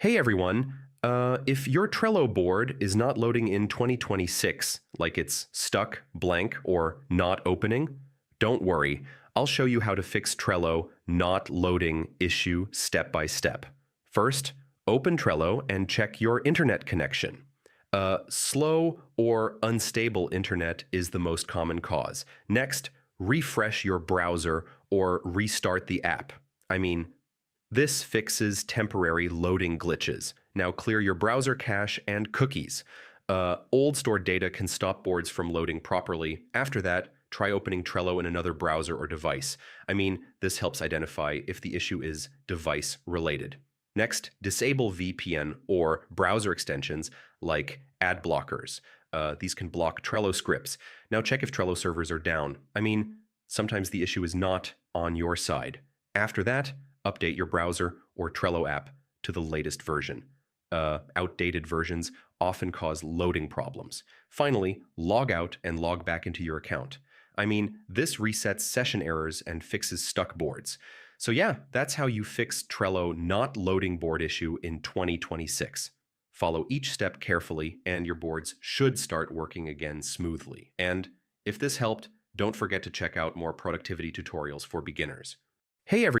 Hey everyone, if your Trello board is not loading in 2026, like it's stuck, blank, or not opening, don't worry. I'll show you how to fix Trello not loading issue step by step. First, open Trello and check your internet connection. Slow or unstable internet is the most common cause. Next, refresh your browser or restart the app. This fixes temporary loading glitches. Now clear your browser cache and cookies. Old stored data can stop boards from loading properly. After that, try opening Trello in another browser or device. This helps identify if the issue is device related. Next, disable VPN or browser extensions like ad blockers. These can block Trello scripts. Now check if Trello servers are down. Sometimes the issue is not on your side. After that, update your browser or Trello app to the latest version. Outdated versions often cause loading problems. Finally, log out and log back into your account. This resets session errors and fixes stuck boards. So yeah, that's how you fix Trello not loading board issue in 2026. Follow each step carefully and your boards should start working again smoothly. And if this helped, don't forget to check out more productivity tutorials for beginners. Hey everyone.